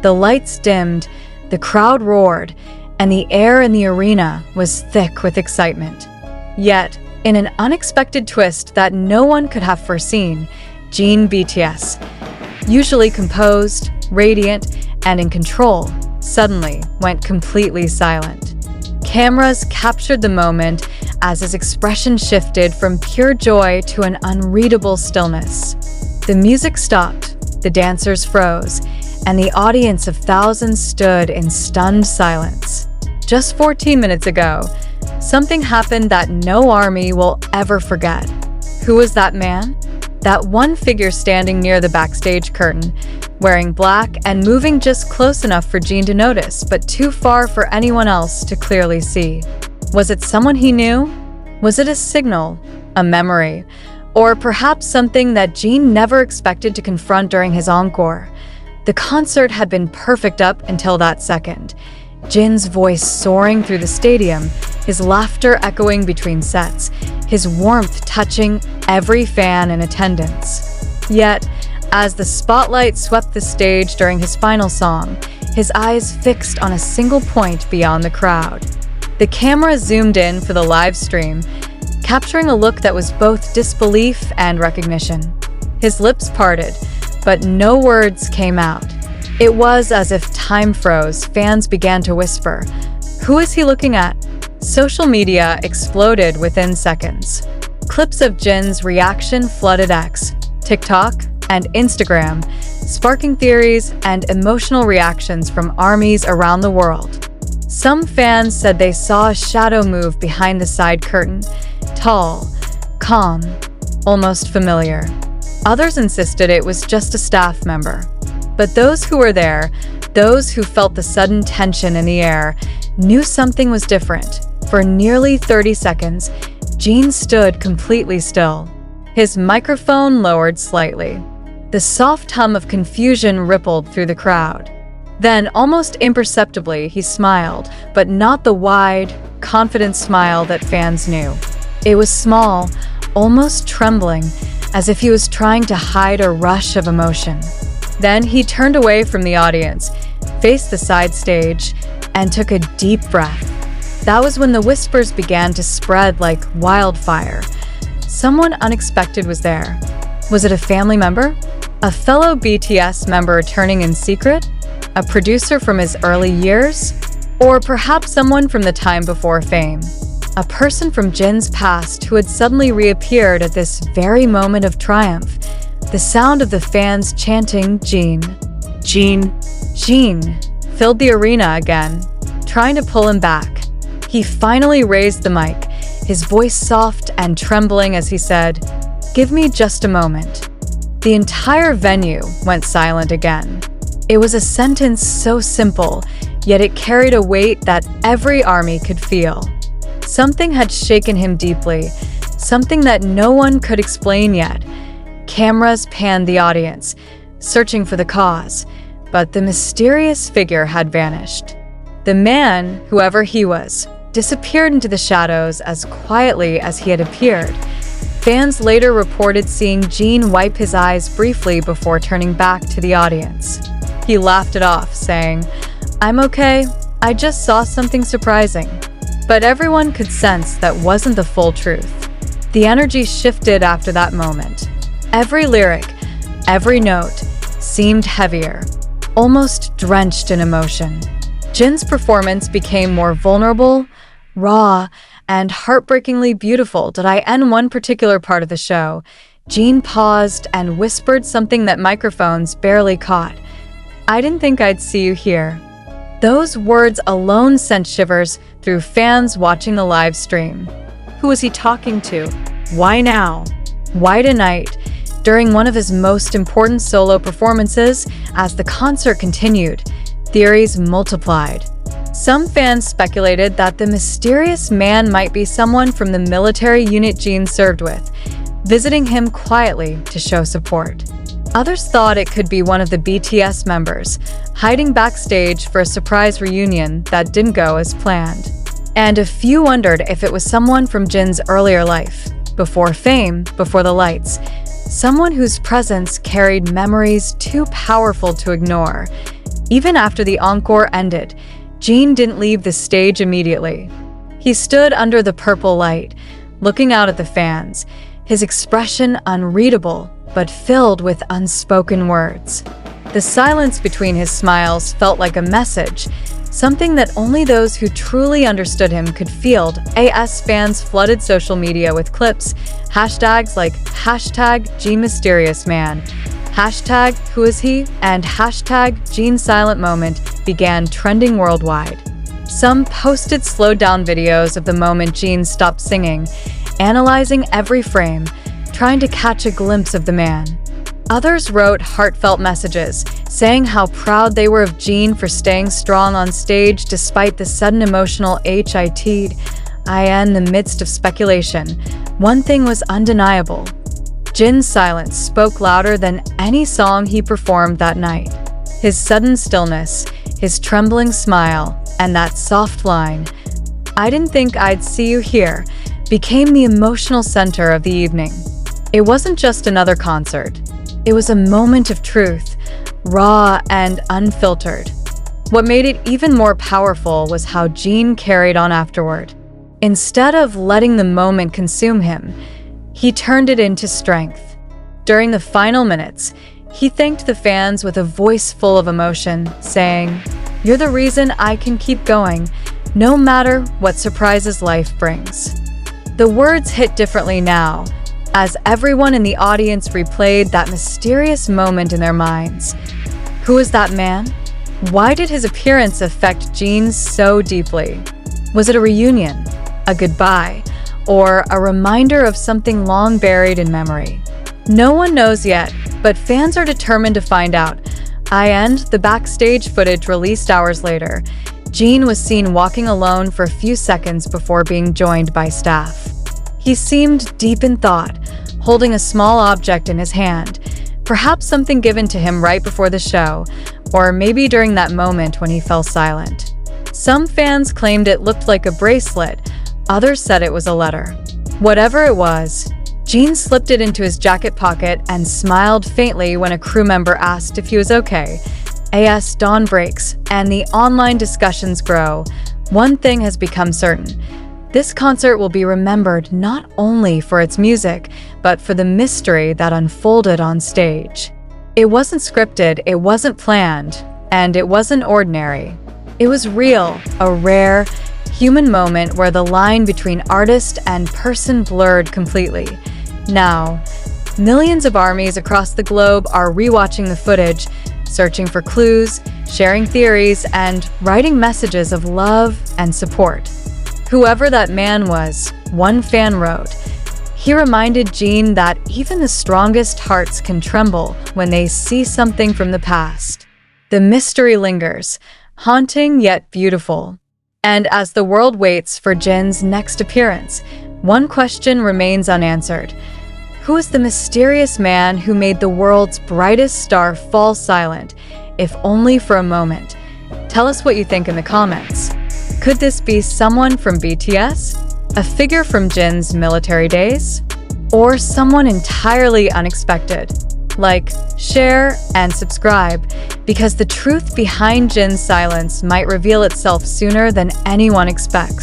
The lights dimmed, the crowd roared, and the air in the arena was thick with excitement. Yet, in an unexpected twist that no one could have foreseen, Jin BTS, usually composed, radiant, and in control, suddenly went completely silent. Cameras captured the moment as his expression shifted from pure joy to an unreadable stillness. The music stopped, the dancers froze, and the audience of thousands stood in stunned silence. Just 14 minutes ago, something happened that no army will ever forget. Who was that man? That one figure standing near the backstage curtain, wearing black and moving just close enough for Jin to notice, but too far for anyone else to clearly see. Was it someone he knew? Was it a signal, a memory, or perhaps something that Jin never expected to confront during his encore? The concert had been perfect up until that second. Jin's voice soaring through the stadium, his laughter echoing between sets, his warmth touching every fan in attendance. Yet, as the spotlight swept the stage during his final song, his eyes fixed on a single point beyond the crowd. The camera zoomed in for the live stream, capturing a look that was both disbelief and recognition. His lips parted, but no words came out. It was as if time froze. Fans began to whisper, "Who is he looking at?" Social media exploded within seconds. Clips of Jin's reaction flooded X, TikTok, and Instagram, sparking theories and emotional reactions from armies around the world. Some fans said they saw a shadow move behind the side curtain, tall, calm, almost familiar. Others insisted it was just a staff member. But those who were there, those who felt the sudden tension in the air, knew something was different. For nearly 30 seconds, Jin stood completely still. His microphone lowered slightly. The soft hum of confusion rippled through the crowd. Then, almost imperceptibly, he smiled, but not the wide, confident smile that fans knew. It was small, almost trembling, as if he was trying to hide a rush of emotion. Then he turned away from the audience, faced the side stage, and took a deep breath. That was when the whispers began to spread like wildfire. Someone unexpected was there. Was it a family member? A fellow BTS member returning in secret? A producer from his early years? Or perhaps someone from the time before fame? A person from Jin's past who had suddenly reappeared at this very moment of triumph. The sound of the fans chanting Jin, Jin, Jin filled the arena again, trying to pull him back. He finally raised the mic, his voice soft and trembling as he said, "Give me just a moment." The entire venue went silent again. It was a sentence so simple, yet it carried a weight that every army could feel. Something had shaken him deeply, something that no one could explain yet. Cameras panned the audience, searching for the cause, but the mysterious figure had vanished. The man, whoever he was, disappeared into the shadows as quietly as he had appeared. Fans later reported seeing Jin wipe his eyes briefly before turning back to the audience. He laughed it off, saying, "I'm okay, I just saw something surprising." But everyone could sense that wasn't the full truth. The energy shifted after that moment. Every lyric, every note, seemed heavier, almost drenched in emotion. Jin's performance became more vulnerable, raw, and heartbreakingly beautiful. Did I end one particular part of the show? Jin paused and whispered something that microphones barely caught. "I didn't think I'd see you here." Those words alone sent shivers through fans watching the live stream. Who was he talking to? Why now? Why tonight? During one of his most important solo performances, as the concert continued, theories multiplied. Some fans speculated that the mysterious man might be someone from the military unit Jin served with, visiting him quietly to show support. Others thought it could be one of the BTS members, hiding backstage for a surprise reunion that didn't go as planned. And a few wondered if it was someone from Jin's earlier life, before fame, before the lights, someone whose presence carried memories too powerful to ignore. Even after the encore ended, Jin didn't leave the stage immediately. He stood under the purple light, looking out at the fans, his expression unreadable but filled with unspoken words. The silence between his smiles felt like a message, something that only those who truly understood him could feel. AS fans flooded social media with clips, hashtags like #JinMysteriousMan, #Who is he, and #JinSilentMoment began trending worldwide. Some posted slowed-down videos of the moment Jin stopped singing, analyzing every frame, trying to catch a glimpse of the man. Others wrote heartfelt messages, saying how proud they were of Jin for staying strong on stage despite the sudden emotional hit. In the midst of speculation, one thing was undeniable. Jin's silence spoke louder than any song he performed that night. His sudden stillness, his trembling smile, and that soft line, "I didn't think I'd see you here," became the emotional center of the evening. It wasn't just another concert. It was a moment of truth, raw and unfiltered. What made it even more powerful was how Jin carried on afterward. Instead of letting the moment consume him, he turned it into strength. During the final minutes, he thanked the fans with a voice full of emotion, saying, "You're the reason I can keep going, no matter what surprises life brings." The words hit differently now, as everyone in the audience replayed that mysterious moment in their minds. Who was that man? Why did his appearance affect Jin so deeply? Was it a reunion, a goodbye, or a reminder of something long buried in memory? No one knows yet, but fans are determined to find out. The backstage footage released hours later, Jin was seen walking alone for a few seconds before being joined by staff. He seemed deep in thought, holding a small object in his hand, perhaps something given to him right before the show, or maybe during that moment when he fell silent. Some fans claimed it looked like a bracelet, others said it was a letter. Whatever it was, Jin slipped it into his jacket pocket and smiled faintly when a crew member asked if he was okay. As dawn breaks and the online discussions grow, one thing has become certain. This concert will be remembered not only for its music, but for the mystery that unfolded on stage. It wasn't scripted, it wasn't planned, and it wasn't ordinary. It was real, a rare, human moment where the line between artist and person blurred completely. Now, millions of armies across the globe are rewatching the footage, searching for clues, sharing theories, and writing messages of love and support. Whoever that man was, one fan wrote, he reminded Jin that even the strongest hearts can tremble when they see something from the past. The mystery lingers, haunting yet beautiful. And as the world waits for Jin's next appearance, one question remains unanswered. Who is the mysterious man who made the world's brightest star fall silent, if only for a moment? Tell us what you think in the comments. Could this be someone from BTS? A figure from Jin's military days? Or someone entirely unexpected? Like, share, and subscribe, because the truth behind Jin's silence might reveal itself sooner than anyone expects.